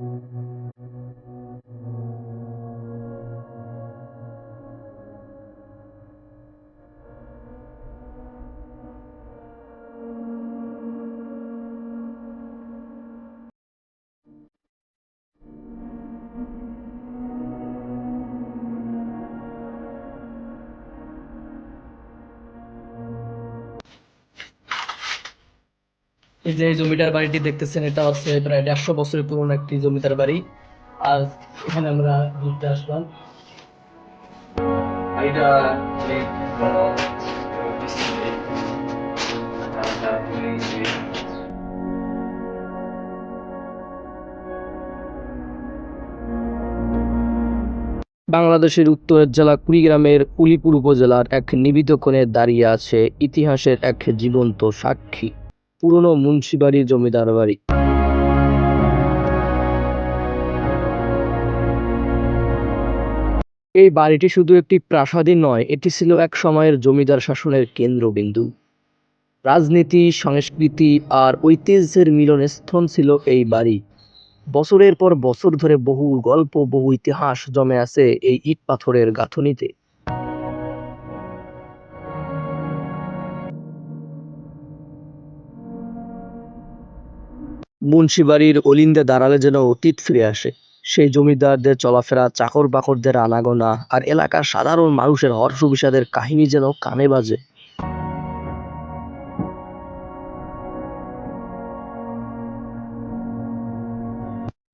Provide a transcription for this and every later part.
এই যে জমিদার বাড়িটি দেখতেছেন, এটা হচ্ছে প্রায় 150 বছরের পুরনো একটি জমিদার বাড়ি। আর এখানে আমরা ঘুরতে আসলাম। এটা বাংলাদেশের উত্তরের জেলা কুড়িগ্রামের উলিপুর উপজেলার এক নিভৃত কোণে দাঁড়িয়ে আছে ইতিহাসের এক জীবন্ত সাক্ষী, পুরনো মুন্সিবাড়ি জমিদার বাড়ি। এই বাড়িটি শুধু একটি প্রাসাদই নয়, এটি ছিল এক সময়ের জমিদার শাসনের কেন্দ্রবিন্দু। রাজনীতি, সংস্কৃতি আর ঐতিহ্যের মিলনস্থল ছিল এই বাড়ি। বছরের পর বছর ধরে বহু গল্প, বহু ইতিহাস জমে আছে এই ইট পাথরের গাঁথুনিতে। মুন্সিবাড়ির অলিন্দে দাঁড়ালে যেন অতীত ফিরে আসে। সেই জমিদারদের চলাফেরা, চাকর বাকরদের আনাগোনা আর এলাকার সাধারণ মানুষের হর্ষ বিষাদের কাহিনী যেন কানে বাজে।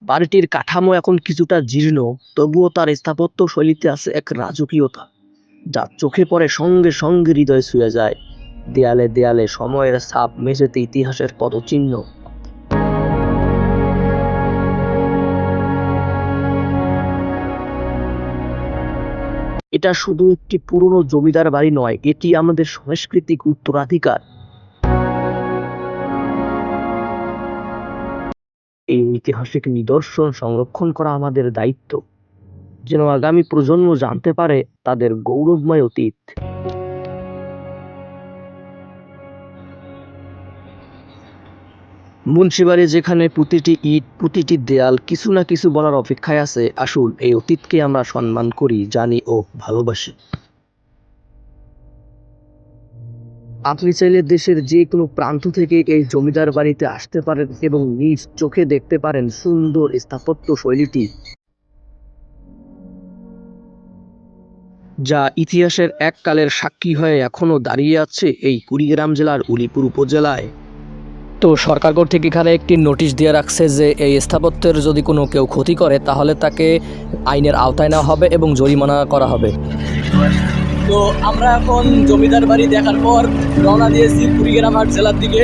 বাড়িটির কাঠামো এখন কিছুটা জীর্ণ, তবুও তার স্থাপত্য শৈলীতে আছে এক রাজকীয়তা, যা চোখে পড়ে সঙ্গে সঙ্গে হৃদয় ছুঁয়ে যায়। দেয়ালে দেয়ালে সময়ের ছাপ, মেঝেতে ইতিহাসের পদচিহ্ন। এটা শুধু একটি পুরনো জমিদার বাড়ি নয়, এটি আমাদের সাংস্কৃতিক উত্তরাধিকার। এই ঐতিহাসিক নিদর্শন সংরক্ষণ করা আমাদের দায়িত্ব, যেন আগামী প্রজন্ম জানতে পারে তাদের গৌরবময় অতীত। মুন্সিবাড়ি যেখানে প্রতিটি ইট, প্রতিটি দেয়াল কিছু না কিছু বলার অপেক্ষায় আছে, আসুন এই অতীতকে আমরা সম্মান করি, জানি ও ভালোবাসি। আপনি চাইলে দেশের যে কোনো প্রান্ত থেকে এই জমিদার বাড়িতে আসতে পারেন এবং নিজ চোখে দেখতে পারেন সুন্দর স্থাপত্য শৈলীটি, যা ইতিহাসের এককালের সাক্ষী হয়ে এখনো দাঁড়িয়ে আছে এই কুড়িগ্রাম জেলার উলিপুর উপজেলায়। তো সরকার কর্তৃক এখানে একটি নোটিশ দিয়ে রাখছে যে এই স্থাপত্যের যদি কোনো কেউ ক্ষতি করে তাহলে তাকে আইনের আওতায় নেওয়া হবে এবং জরিমানা করা হবে। তো আমরা এখন জমিদার বাড়ি দেখার পর রওনা দিয়েছি কুড়িগ্রাম জেলার দিকে।